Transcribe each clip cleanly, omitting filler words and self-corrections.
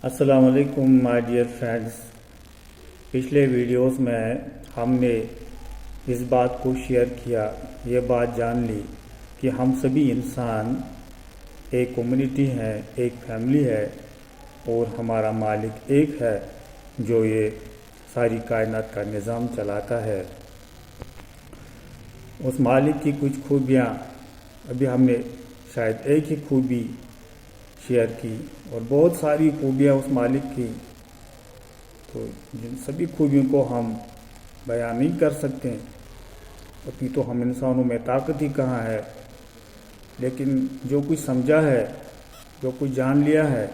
السلام علیکم my dear friends. پچھلے ویڈیوز میں ہم نے اس بات کو شیئر کیا، یہ بات جان لی کہ ہم سبھی انسان ایک کمیونٹی ہیں، ایک فیملی ہے اور ہمارا مالک ایک ہے جو یہ ساری کائنات کا نظام چلاتا ہے. اس مالک کی کچھ خوبیاں ابھی ہم نے شاید ایک ہی خوبی شیئر کی اور بہت ساری خوبیاں اس مالک کی، تو جن سبھی خوبیوں کو ہم بیان نہیں کر سکتے. ابھی تو ہم انسانوں میں طاقت ہی کہاں ہے، لیکن جو کچھ سمجھا ہے، جو کچھ جان لیا ہے،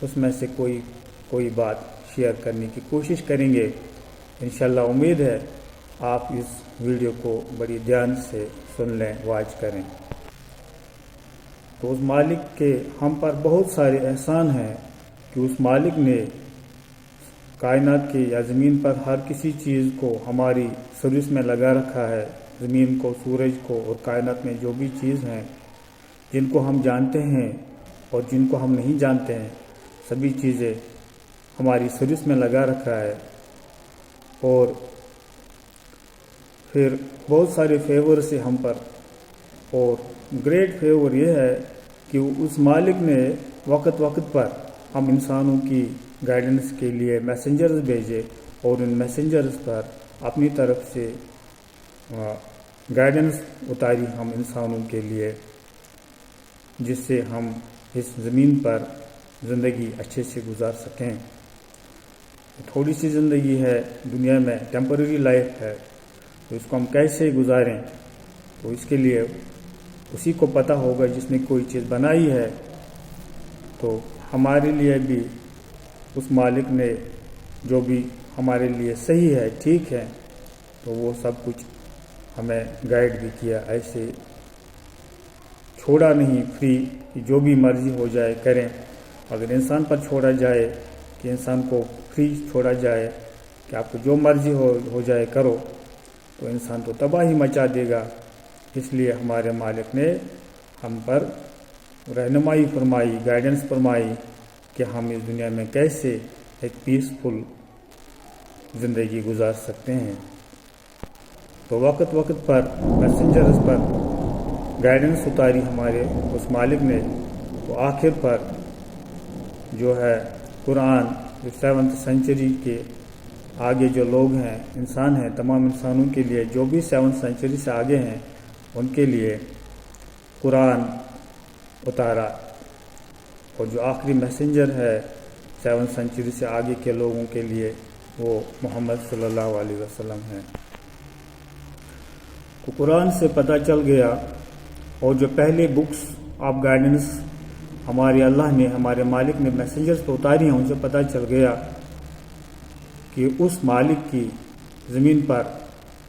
اس میں سے کوئی بات شیئر کرنے کی کوشش کریں گے. انشاءاللہ امید ہے آپ اس ویڈیو کو بڑی دھیان سے سن لیں، واچ کریں. تو اس مالک کے ہم پر بہت سارے احسان ہیں کہ اس مالک نے کائنات کے یا زمین پر ہر کسی چیز کو ہماری سروس میں لگا رکھا ہے. زمین کو، سورج کو اور کائنات میں جو بھی چیز ہیں جن کو ہم جانتے ہیں اور جن کو ہم نہیں جانتے ہیں، سبھی چیزیں ہماری سروس میں لگا رکھا ہے. اور پھر بہت سارے فیور سے ہم پر، اور گریٹ فیور یہ ہے کہ اس مالک نے وقت پر ہم انسانوں کی گائیڈنس کے لیے میسنجرز بھیجے اور ان میسنجرز پر اپنی طرف سے گائیڈنس اتاری ہم انسانوں کے لیے، جس سے ہم اس زمین پر زندگی اچھے سے گزار سکیں. تھوڑی سی زندگی ہے دنیا میں، ٹیمپرری لائف ہے، تو اس کو ہم کیسے گزاریں؟ تو اس کے لیے اسی کو پتہ ہوگا جس نے کوئی چیز بنائی ہے. تو ہمارے لیے بھی اس مالک نے جو بھی ہمارے لیے صحیح ہے، ٹھیک ہے، تو وہ سب کچھ ہمیں گائیڈ بھی کیا. ایسے چھوڑا نہیں فری کہ جو بھی مرضی ہو جائے کریں. اگر انسان پر چھوڑا جائے کہ انسان کو فری چھوڑا جائے کہ آپ کو جو مرضی ہو جائے کرو، تو انسان تو تباہی مچا دے گا. اس لیے ہمارے مالک نے ہم پر رہنمائی فرمائی، گائیڈنس فرمائی کہ ہم اس دنیا میں کیسے ایک پیسفل زندگی گزار سکتے ہیں. تو وقت پر میسنجرز پر گائیڈنس اتاری ہمارے اس مالک نے. تو آخر پر جو ہے قرآن، جو 7th سینچری کے آگے جو لوگ ہیں، انسان ہیں، تمام انسانوں کے لیے جو بھی 7th سینچری سے آگے ہیں، ان کے لیے قرآن اتارا. اور جو آخری میسنجر ہے 7th سینچری سے آگے کے لوگوں کے لیے، وہ محمد صلی اللہ علیہ وسلم ہیں. تو قرآن سے پتہ چل گیا، اور جو پہلے بکس آف گائیڈنس ہمارے اللہ نے، ہمارے مالک نے میسنجرز پہ اتاری ہیں، ان سے پتہ چل گیا کہ اس مالک کی زمین پر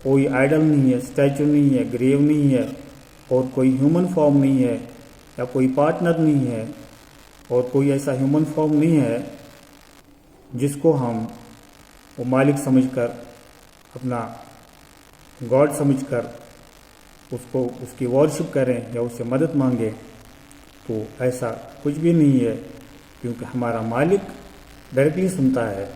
کوئی آئیڈل نہیں ہے، اسٹیچو نہیں ہے، گریو نہیں ہے، اور کوئی ہیومن فارم نہیں ہے، یا کوئی پارٹنر نہیں ہے، اور کوئی ایسا ہیومن فارم نہیں ہے جس کو ہم وہ مالک سمجھ کر، اپنا گاڈ سمجھ کر اس کی ورشپ کریں یا اس سے مدد مانگیں. تو ایسا کچھ بھی نہیں ہے، کیونکہ ہمارا مالک ڈائریکٹلی سنتا ہے،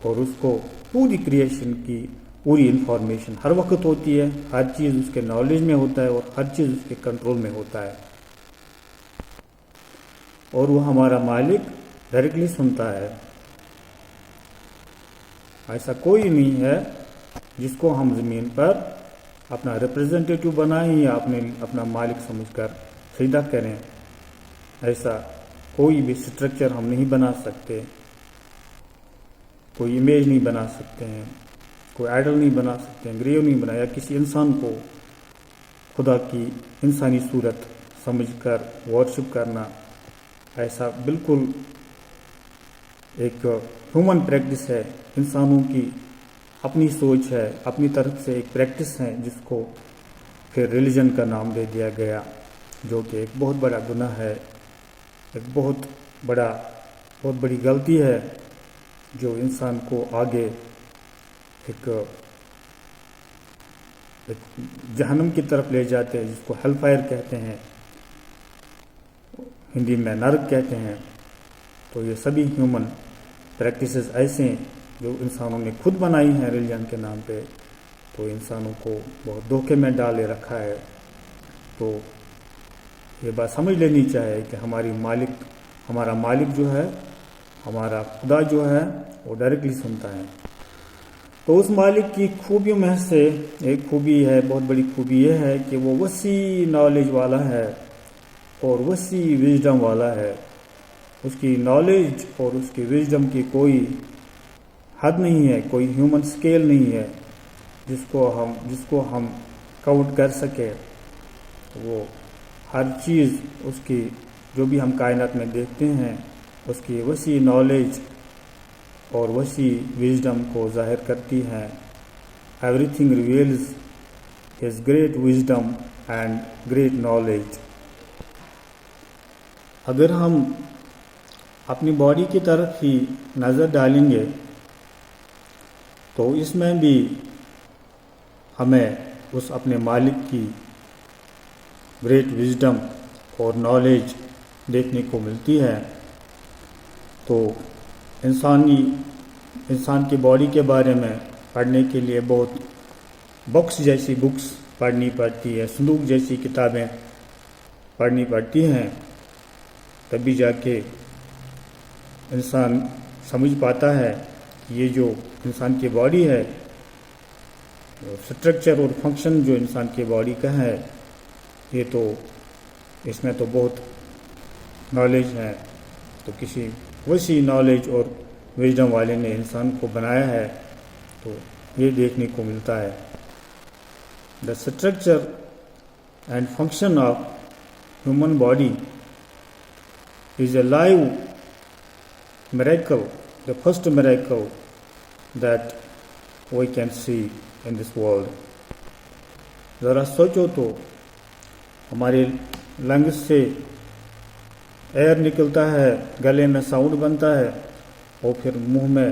اور اس کو پوری کریشن کی پوری انفارمیشن ہر وقت ہوتی ہے. ہر چیز اس کے نالج میں ہوتا ہے، اور ہر چیز اس کے کنٹرول میں ہوتا ہے، اور وہ ہمارا مالک ڈائریکٹلی سنتا ہے. ایسا کوئی نہیں ہے جس کو ہم زمین پر اپنا ریپرزینٹیٹیو بنائیں یا اپنا مالک سمجھ کر سجدہ کریں. ایسا کوئی بھی سٹرکچر ہم نہیں بنا سکتے، کوئی امیج نہیں بنا سکتے ہیں، کوئی آئیڈل نہیں بنا سکتے ہیں، گریو نہیں بنایا. کسی انسان کو خدا کی انسانی صورت سمجھ کر ورشپ کرنا، ایسا بالکل ایک ہیومن پریکٹس ہے. انسانوں کی اپنی سوچ ہے، اپنی طرف سے ایک پریکٹس ہے، جس کو پھر ریلیجن کا نام دے دیا گیا، جو کہ ایک بہت بڑا گناہ ہے، ایک بہت بڑی غلطی ہے، جو انسان کو آگے ایک جہنم کی طرف لے جاتے ہیں، جس کو ہیل فائر کہتے ہیں. ہندی میں نرک کہتے ہیں. تو یہ سبھی ہیومن پریکٹسز ایسے ہیں جو انسانوں نے خود بنائی ہیں ریلیجن کے نام پہ، تو انسانوں کو بہت دھوکے میں ڈالے رکھا ہے. تو یہ بات سمجھ لینی چاہیے کہ ہمارا مالک جو ہے، ہمارا خدا جو ہے وہ ڈائریکٹلی سنتا ہے. تو اس مالک کی خوبیوں میں سے ایک خوبی ہے، بہت بڑی خوبی یہ ہے کہ وہ وسیع نالج والا ہے اور وسیع وژڈم والا ہے. اس کی نالج اور اس کی وژڈم کی کوئی حد نہیں ہے، کوئی ہیومن سکیل نہیں ہے جس کو ہم کاؤنٹ کر سکے. وہ ہر چیز اس کی جو بھی ہم کائنات میں دیکھتے ہیں اس کی وسیع نالج اور وسیع وژڈم کو ظاہر کرتی ہے. Every thing reveals his great wisdom and great knowledge. اگر ہم اپنی باڈی کی طرف ہی نظر ڈالیں گے تو اس میں بھی ہمیں اس اپنے مالک کی گریٹ وژڈم اور نالج دیکھنے کو ملتی ہے. تو انسان کی باڈی کے بارے میں پڑھنے کے لیے بہت بکس جیسی بکس پڑھنی پڑتی ہے، صندوق جیسی کتابیں پڑھنی پڑتی ہیں، تبھی جا کے انسان سمجھ پاتا ہے کہ یہ جو انسان کی باڈی ہے، سٹرکچر اور فنکشن جو انسان کی باڈی کا ہے، یہ تو اس میں تو بہت نالج ہے. تو کسی وسیع نالج اور وژڈم والے نے انسان کو بنایا ہے، تو یہ دیکھنے کو ملتا ہے. The structure and function of human body is a live miracle, the first miracle that we can see in this world. ذرا سوچو تو ہمارے لنگس سے ایئر نکلتا ہے، گلے میں ساؤنڈ بنتا ہے اور پھر منہ میں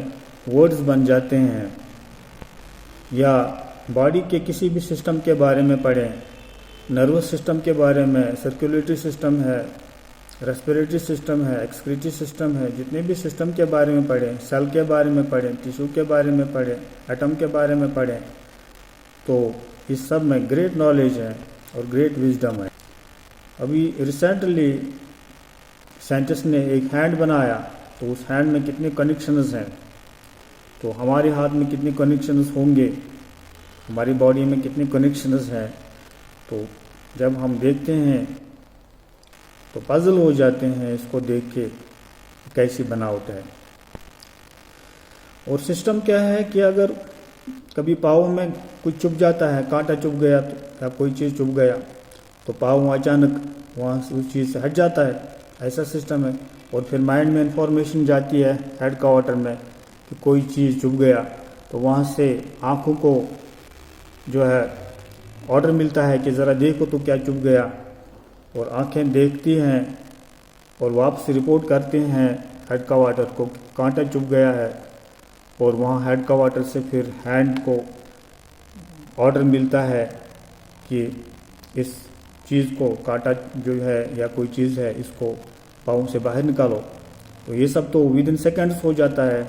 ورڈز بن جاتے ہیں. یا باڈی کے کسی بھی سسٹم کے بارے میں پڑھیں، نروس سسٹم کے بارے میں، سرکولیٹری سسٹم ہے، ریسپیریٹری سسٹم ہے، ایکسکریٹری سسٹم ہے، جتنے بھی سسٹم کے بارے میں پڑھیں، سیل کے بارے میں پڑھیں، ٹیشو کے بارے میں پڑھیں، ایٹم کے بارے میں پڑھیں، تو اس سب میں گریٹ نالج ہے اور گریٹ وژڈم ہے. ابھی ریسنٹلی سائنٹسٹ نے ایک ہینڈ بنایا، تو اس ہینڈ میں کتنے کنیکشنز ہیں، تو ہمارے ہاتھ میں کتنے کنیکشنز ہوں گے، ہماری باڈی میں کتنے کنیکشنز ہیں. تو جب ہم دیکھتے ہیں تو پزل ہو جاتے ہیں اس کو دیکھ کے کیسی بناوٹ ہے. اور سسٹم کیا ہے کہ اگر کبھی پاؤں میں کچھ چبھ جاتا ہے، کانٹا چبھ گیا یا کوئی چیز چبھ گیا، تو پاؤں اچانک وہاں سے اس چیز سے ہٹ جاتا ہے، ایسا سسٹم ہے. اور پھر مائنڈ میں انفارمیشن جاتی ہے ہیڈ کوارٹر میں کہ کوئی چیز چبھ گیا، تو وہاں سے آنکھوں کو جو ہے آرڈر ملتا ہے کہ ذرا دیکھو تو کیا چبھ گیا، اور آنکھیں دیکھتی ہیں اور واپس رپورٹ کرتے ہیں ہیڈ کوارٹر کو کہ کانٹا چبھ گیا ہے. اور وہاں ہیڈ کوارٹر سے پھر ہینڈ کو آرڈر ملتا ہے کہ اس چیز کو، کانٹا جو ہے یا کوئی چیز ہے، اس کو پاؤں سے باہر نکالو. تو یہ سب تو ود ان سیکنڈس ہو جاتا ہے.